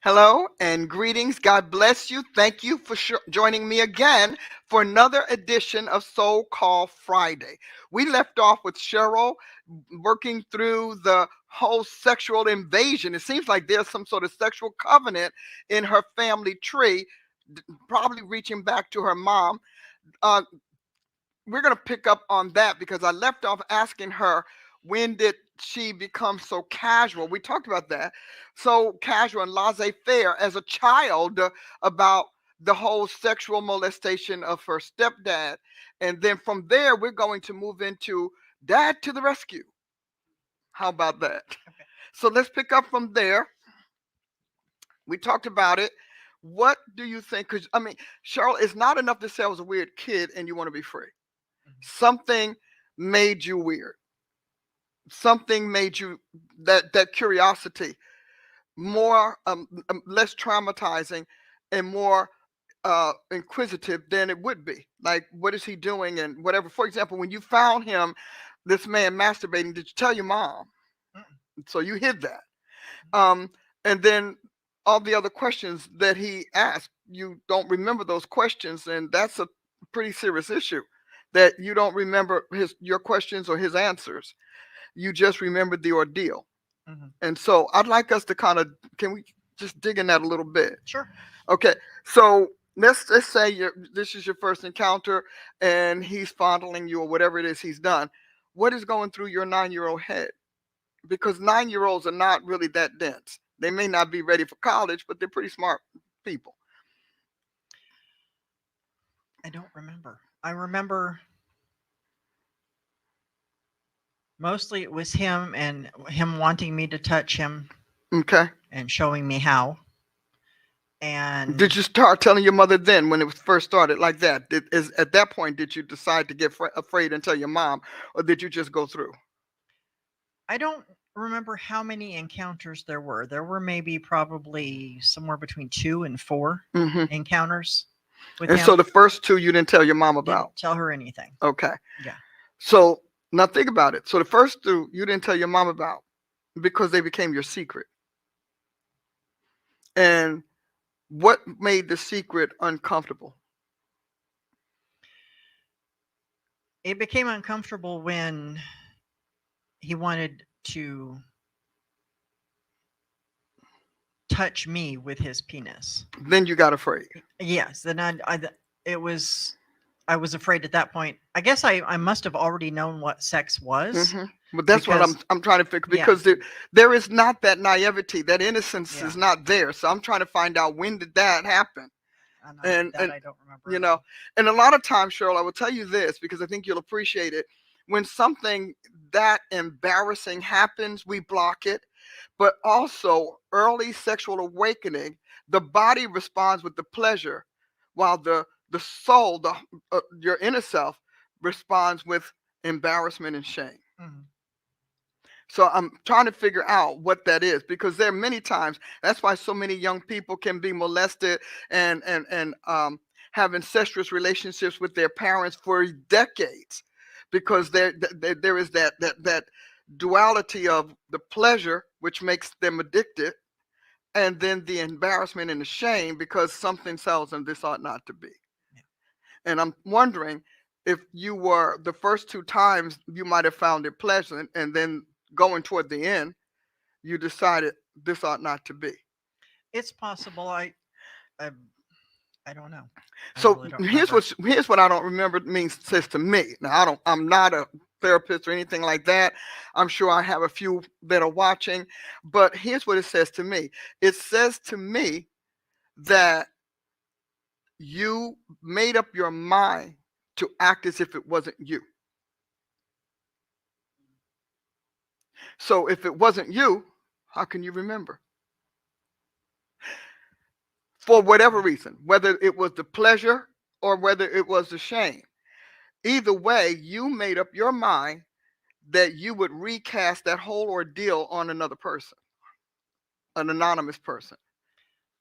Hello and greetings. God bless you. Thank you for joining me again for another edition of So Called Friday. We left off with Cheryl working through the whole sexual invasion. It seems like there's some sort of sexual covenant in her family tree, probably reaching back to her mom. Uh, we're going to pick up on that because I left off asking her, when did she become so casual? We talked about that. So casual and laissez-faire as a child, about the whole sexual molestation of her stepdad. And then from there, we're going to move into dad to the rescue. How about that? Okay. So let's pick up from there. We talked about it. What do you think? Because, I mean, Cheryl, it's not enough to say I was a weird kid and you want to be free. Something made you weird. Something made you that curiosity more less traumatizing and more inquisitive than it would be. Like, what is he doing and whatever. For example, when you found him, this man masturbating, did you tell your mom? Mm-mm. So you hid that. Um, and then all the other questions that he asked, you don't remember those questions, and that's a pretty serious issue. That you don't remember your questions or his answers. You just remember the ordeal. Mm-hmm. And so I'd like us to kind of, can we just dig in that a little bit? Sure. Okay, so let's say this is your first encounter, and he's fondling you or whatever it is he's done. What is going through your 9-year-old head? Because 9-year-olds are not really that dense. They may not be ready for college, but they're pretty smart people. I don't remember. I remember mostly it was him and him wanting me to touch him Okay. and showing me how. And Did you start telling your mother then when it was first started like that? At that point, did you decide to get afraid and tell your mom, or did you just go through? I don't remember how many encounters there were. There were maybe probably somewhere between 2 and 4 Hmm. encounters with And so him. the first two you didn't tell your mom about. Didn't tell her anything. Okay. Yeah. So now think about it. So the first two you didn't tell your mom about because they became your secret. And what made the secret uncomfortable? It became uncomfortable when he wanted to touch me with his penis. Then you got afraid. Yes, then it was I was afraid at that point. I guess I must have already known what sex was Hmm. But that's what because I'm trying to figure, yeah, because there is not that naivety, that innocence yeah, is not there. So I'm trying to find out, when did that happen? And I don't remember you at know, all. and a lot of times, Cheryl, I will tell you this because I think you'll appreciate it. When something that embarrassing happens, we block it. But also, early sexual awakening, the body responds with the pleasure, while the soul, your inner self, responds with embarrassment and shame. Mhm. So I'm trying to figure out what that is, because there are many times, that's why so many young people can be molested and have incestuous relationships with their parents for decades, because there is that duality of the pleasure, which makes them addicted, and then the embarrassment and the shame, because something tells them this ought not to be. Yeah. And I'm wondering if you were, the first two times you might have found it pleasant, and then going toward the end, you decided this ought not to be. It's possible. I I don't know. I So really don't remember. here's what I don't remember means says to me. Now I'm not a therapist or anything like that. I'm sure I have a few that are watching, but here's what it says to me. It says to me that you made up your mind to act as if it wasn't you. So if it wasn't you, how can you remember? For whatever reason, whether it was the pleasure or whether it was the shame. Either way, you made up your mind that you would recast that whole ordeal on another person, an anonymous person.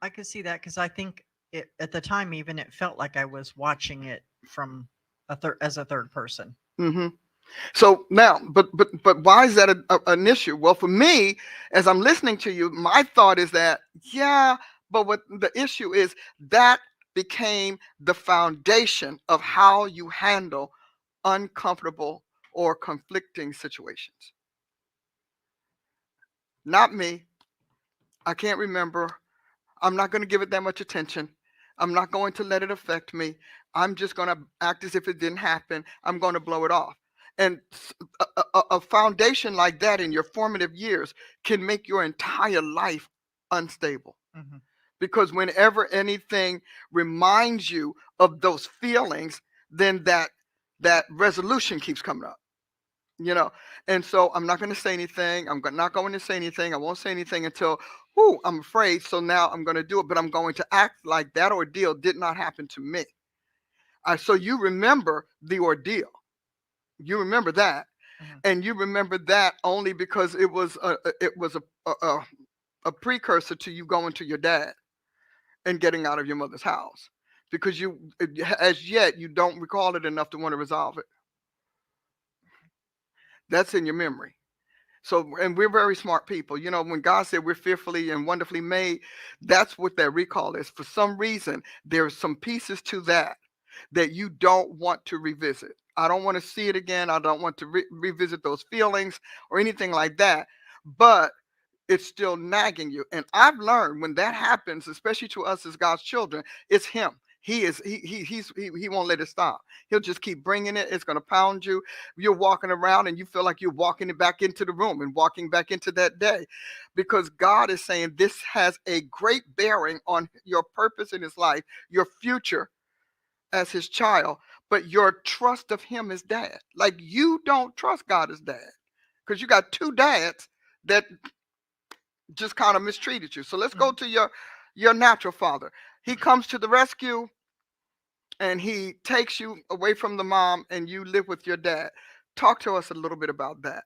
I could see that because I think at the time even it felt like I was watching it from a third as a third person. Hmm. So now, but why is that an issue? Well, for me, as I'm listening to you, my thought is that yeah, but what the issue is that became the foundation of how you handle uncomfortable or conflicting situations. Not me. I can't remember. I'm not going to give it that much attention. I'm not going to let it affect me. I'm just going to act as if it didn't happen. I'm going to blow it off. And a foundation like that in your formative years can make your entire life unstable. Mm-hmm. Because whenever anything reminds you of those feelings, then that resolution keeps coming up. you know and so I'm not going to say anything. Not going to say anything. I won't say anything until, whoo, I'm afraid. So now I'm going to do it, but I'm going to act like that ordeal did not happen to me. So you remember the ordeal. You remember that. Mm-hmm. And you remember that only because it was a precursor to you going to your dad and getting out of your mother's house, because you, as yet, you don't recall it enough to want to resolve it. That's in your memory. So, and we're very smart people. When God said we're fearfully and wonderfully made, that's what that recall is. For some reason, there's some pieces to that you don't want to revisit. I don't want to see it again. I don't want to revisit those feelings or anything like that. But it's still nagging you. And I've learned when that happens, especially to us as God's children, it's him. He won't let it stop. He'll just keep bringing it. It's going to pound you. You're walking around and you feel like you're walking it back into the room and walking back into that day, because God is saying this has a great bearing on your purpose in his life, your future as his child, but your trust of him as dad. Like, you don't trust God as dad because you got two dads that just kind of mistreated you. So let's go to your natural father. He comes to the rescue and he takes you away from the mom and you live with your dad. Talk to us a little bit about that.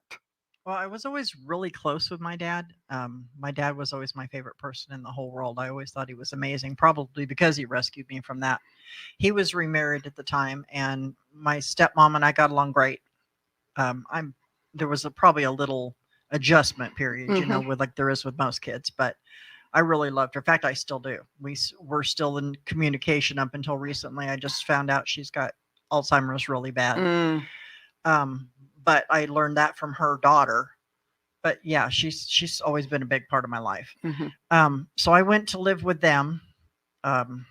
Well, I was always really close with my dad. My dad was always my favorite person in the whole world. I always thought he was amazing, probably because he rescued me from that. He was remarried at the time, and my stepmom and I got along great. I'm There was probably a little adjustment period, Hmm. with like there is with most kids, but I really loved her. In fact, I still do. We're still in communication up until recently. I just found out she's got Alzheimer's really bad. Mm. Um, but I learned that from her daughter. But yeah, she's always been a big part of my life. Hmm. So I went to live with them, um,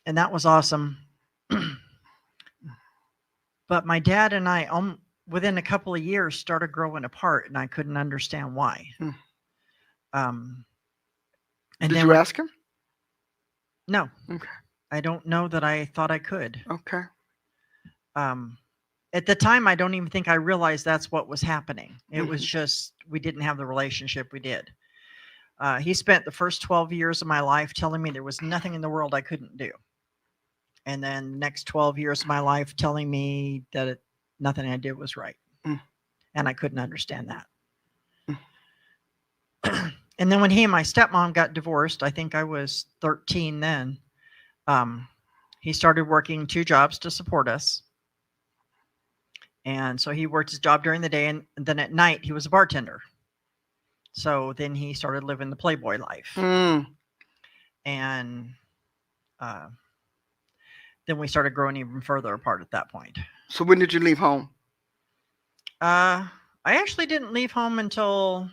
and that was awesome. But my dad and I, within a couple of years, started growing apart, and I couldn't understand why. Mm. Um, and Did then you ask him? no, Okay. I don't know that I thought I could. Okay. Um, at the time, I don't even think I realized that's what was happening. It was Mhm. just we didn't have the relationship we did. He spent the first 12 years of my life telling me there was nothing in the world I couldn't do. And then the next 12 years of my life telling me that nothing I did was right. Mm. And I couldn't understand that. Mm. And then when he and my stepmom got divorced, I think I was 13 then, he started working two jobs to support us. And so he worked his job during the day, and then at night he was a bartender. So then he started living the Playboy life. Mm. And uh, then we started growing even further apart at that point. So when did you leave home? I actually didn't leave home until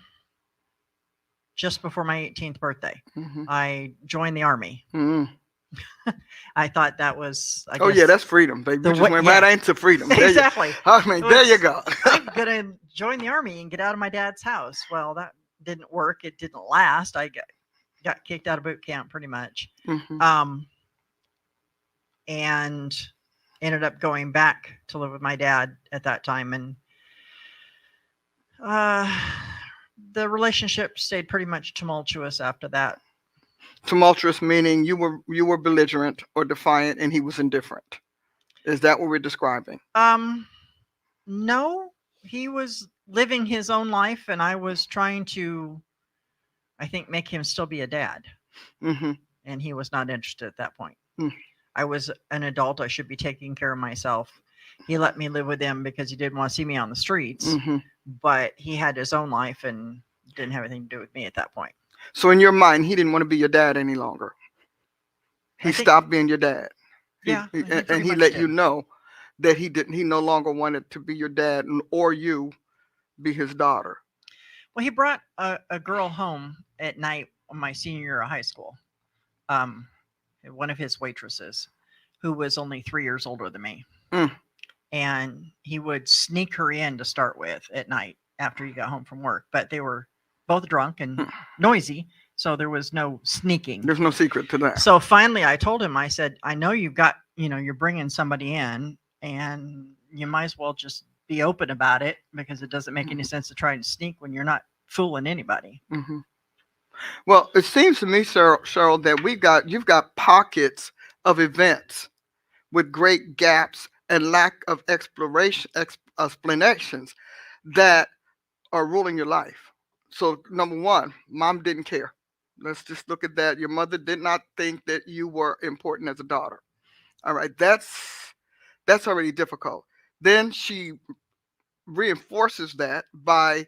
just before my 18th birthday. Hmm. I joined the army. Mm. I thought that was, I Oh guess, yeah, that's freedom, baby. You just went yeah, right into freedom. There exactly. I mean, there you go. I'm gonna join the army and get out of my dad's house. Well, that didn't work. It didn't last. I got kicked out of boot camp pretty much. Hmm. And ended up going back to live with my dad at that time, and the relationship stayed pretty much tumultuous after that. Tumultuous meaning you were belligerent or defiant, and he was indifferent. Is that what we're describing? No, he was living his own life, and I was trying to, I think, make him still be a dad. Hmm. And he was not interested at that point. Mm. I was an adult. I should be taking care of myself. He let me live with him because he didn't want to see me on the streets, Hmm. but he had his own life and didn't have anything to do with me at that point. So in your mind, he didn't want to be your dad any longer. He I think, stopped being your dad. yeah, he And pretty he much let you did. know that he didn't. He no longer wanted to be your dad or you be his daughter. Well, he brought a girl home at night on my senior year of high school. Um, one of his waitresses, who was only 3 years older than me, Mm, and he would sneak her in to start with at night after he got home from work. But they were both drunk and mm. noisy, so there was no sneaking. There's no secret to that. So finally, I told him, I said, I know you've got, you're bringing somebody in, and you might as well just be open about it because it doesn't make any sense to try and sneak when you're not fooling anybody. Hmm. Well, it seems to me, Cheryl, that you've got pockets of events with great gaps and lack of explanations that are ruling your life. So, number one, mom didn't care. Let's just look at that. Your mother did not think that you were important as a daughter. All right, that's already difficult. Then she reinforces that by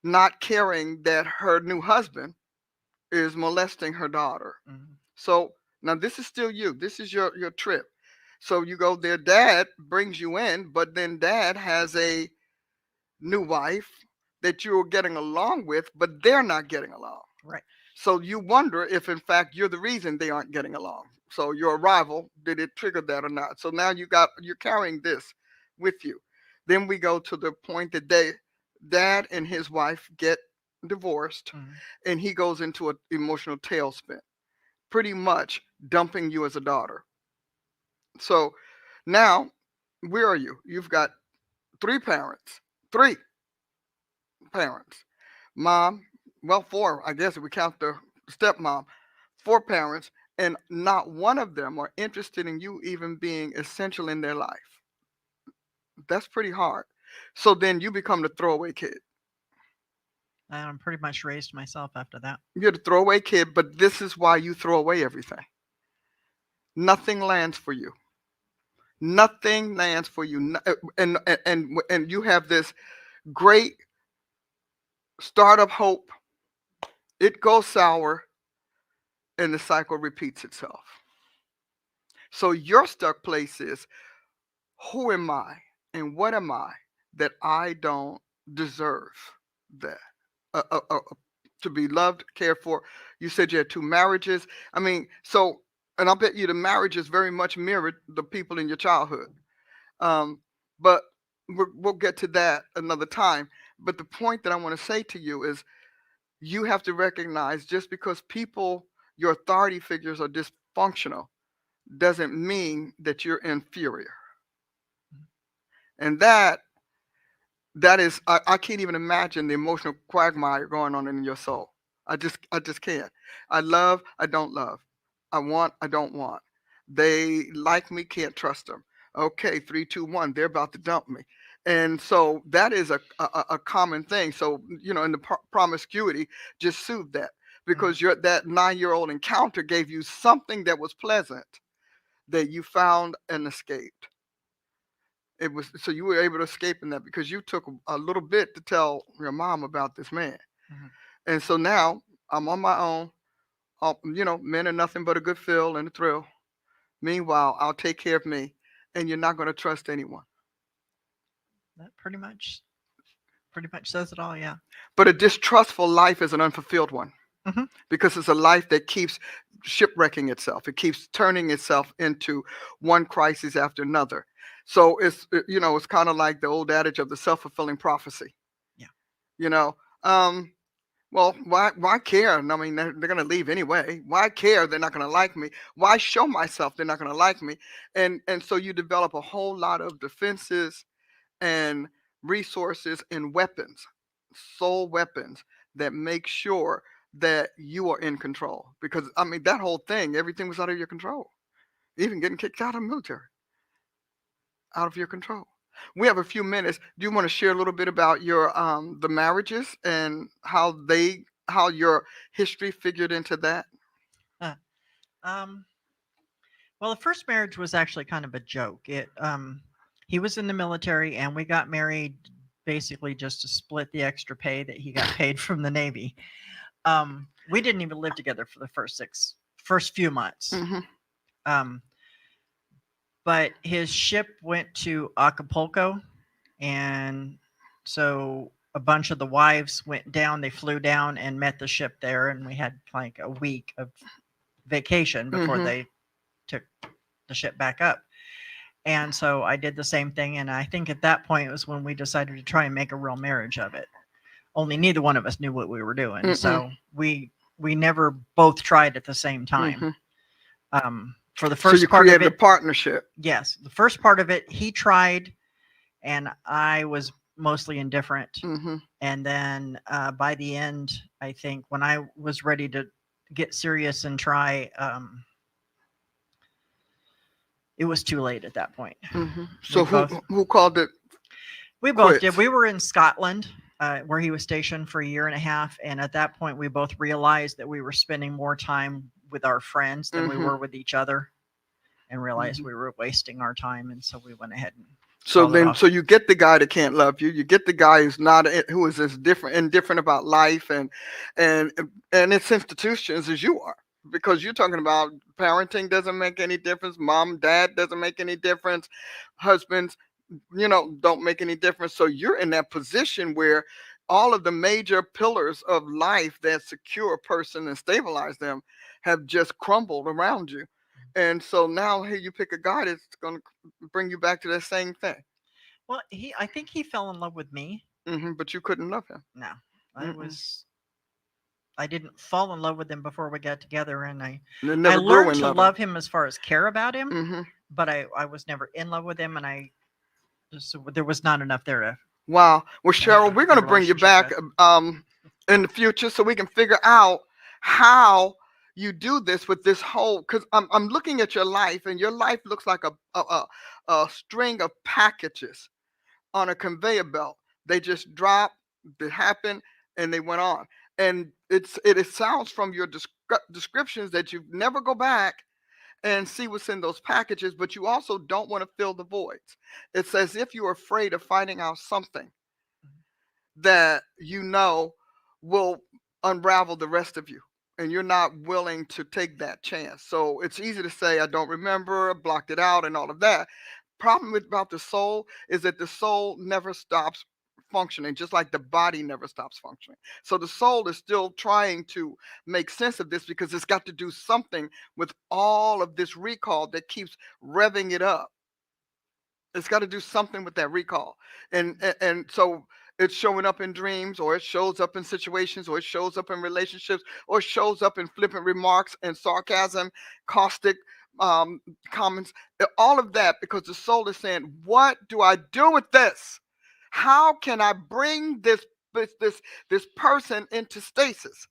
not caring that her new husband is molesting her daughter. Mhm. So now this is still you. This is your trip. So you go there. Dad brings you in, but then dad has a new wife that you're getting along with, but they're not getting along. Right. So you wonder if, in fact, you're the reason they aren't getting along. So your arrival, did it trigger that or not? So now you're carrying this with you. Then we go to the point that dad and his wife get divorced, Mhm. and he goes into an emotional tailspin, pretty much dumping you as a daughter. So now, where are you? You've got three parents, three parents, mom, well, four, I guess if we count the stepmom, four parents, and not one of them are interested in you even being essential in their life. That's pretty hard. So then you become the throwaway kid. And I'm pretty much raised myself after that. You're the throwaway kid, but this is why you throw away everything. Nothing lands for you. Nothing lands for you. And you have this great start of hope. It goes sour, and the cycle repeats itself. So your stuck place is, who am I and what am I that I don't deserve that? To be loved, cared for. You said you had two marriages. I mean, so, and I'll bet you the marriages very much mirrored the people in your childhood. Um, but we'll get to that another time. But the point that I want to say to you is, you have to recognize just because people, your authority figures, are dysfunctional doesn't mean that you're inferior. And that is, I can't even imagine the emotional quagmire going on in your soul. I just can't. I love, I don't love. I want, I don't want. They like me, can't trust them. Okay, 3, 2, 1, they're about to dump me. And so that is a common thing. So, in the promiscuity, just soothe that, Mhm. because that 9-year-old encounter gave you something that was pleasant, that you found and escaped. It was, so you were able to escape in that because you took a little bit to tell your mom about this man. Mhm. And so now I'm on my own. Men are nothing but a good feel and a thrill. Meanwhile, I'll take care of me, and you're not going to trust anyone. That pretty much says it all. Yeah. But a distrustful life is an unfulfilled one, Hmm. because it's a life that keeps shipwrecking itself. It keeps turning itself into one crisis after another. So it's kind of like the old adage of the self-fulfilling prophecy. Yeah. You know, um, well, why care? I mean, they're going to leave anyway. Why care? They're not going to like me. Why show myself they're not going to like me? And so you develop a whole lot of defenses and resources and weapons, soul weapons, that make sure that you are in control. Because I mean, that whole thing, everything was out of your control. Even getting kicked out of the military, out of your control. We have a few minutes. Do you want to share a little bit about your the marriages and how your history figured into that? Uh, um, well, the first marriage was actually kind of a joke. He was in the military, and we got married basically just to split the extra pay that he got paid from the Navy. We didn't even live together for the first few months. Mm-hmm. Um, but his ship went to Acapulco, and so a bunch of the wives went down. They flew down and met the ship there, and we had like a week of vacation before Mm-hmm. they took the ship back up. And so I did the same thing, and I think at that point it was when we decided to try and make a real marriage of it. Only neither one of us knew what we were doing, Mm-mm. so we never both tried at the same time. Mm-hmm. For the So you first part of created a it, partnership. yes, the first part of it, he tried, and I was mostly indifferent. Mm-hmm. And then by the end, I think when I was ready to get serious and try, it was too late at that point. Mm-hmm. We So both who called it we both did. quits? We were in Scotland, where he was stationed for a year and a half, and at that point, we both realized that we were spending more time with our friends than we Mm-hmm. were with each other, and realized Mm-hmm. we were wasting our time, and so we went ahead and So called it then, off. so you get the guy that can't love you. You get the guy who's not, who is as indifferent about life, and and its institutions as you are. Because you're talking about parenting doesn't make any difference. Mom, dad doesn't make any difference. Husbands, don't make any difference. So you're in that position where all of the major pillars of life that secure a person and stabilize them have just crumbled around you. And so now here you pick a guy that's going to bring you back to that same thing. Well, I think he fell in love with me. But you couldn't love him. No, I Mm-mm. was I didn't fall in love with him before we got together, and And it I never grew learned in to loving. love him as far as care about him, Hmm. but I was never in love with him, and so there was not enough there Wow. Well, to have Cheryl, we're a going to bring you relationship back with. in the future so we can figure out how you do this with this whole. Because I'm looking at your life, and your life looks like a string of packages on a conveyor belt. They just dropped, they happened, and they went on. And it sounds from your descriptions that you never go back and see what's in those packages, but you also don't want to fill the voids. It's as if you're afraid of finding out something that will unravel the rest of you. And you're not willing to take that chance. So it's easy to say, I don't remember, blocked it out, and all of that. Problem with about the soul is that the soul never stops functioning, just like the body never stops functioning. So the soul is still trying to make sense of this because it's got to do something with all of this recall that keeps revving it up. It's got to do something with that recall. And so it's showing up in dreams, or it shows up in situations, or it shows up in relationships, or it shows up in flippant remarks and sarcasm, caustic um, comments, all of that, because the soul is saying, what do I do with this? How can I bring this person into stasis?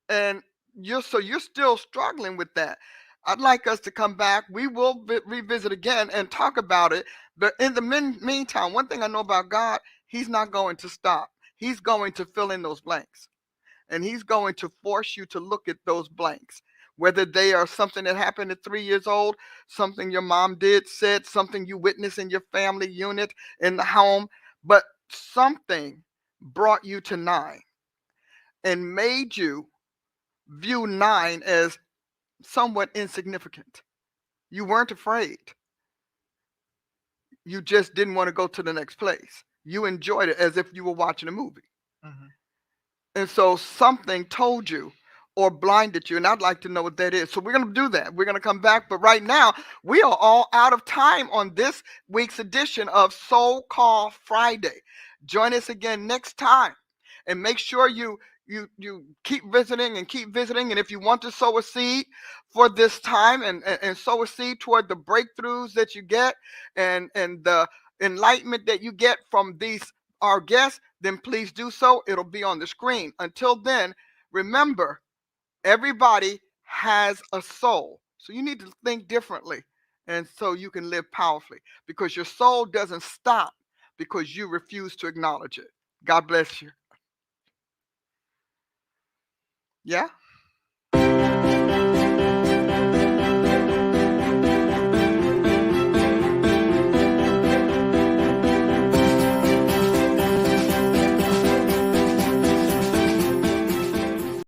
And you're still struggling with that. I'd like us to come back. We will revisit again and talk about it. But in the meantime, one thing I know about God, He's not going to stop. He's going to fill in those blanks, and He's going to force you to look at those blanks, whether they are something that happened at 3 years old, something your mom did, said, something you witnessed in your family unit, in the home, but something brought you to 9 and made you view 9 as somewhat insignificant. You weren't afraid. You just didn't want to go to the next place. You enjoyed it as if you were watching a movie. Hmm. And so something told you or blinded you. And I'd like to know what that is. So we're going to do that. We're going to come back. But right now, we are all out of time on this week's edition of So Called Friday. Join us again next time. And make sure you keep visiting and keep visiting. And if you want to sow a seed for this time and sow a seed toward the breakthroughs that you get and the enlightenment that you get from these our guests, then please do so. It'll be on the screen. Until then, remember, everybody has a soul. So you need to think differently, and so you can live powerfully, because your soul doesn't stop because you refuse to acknowledge it. God bless you. Yeah?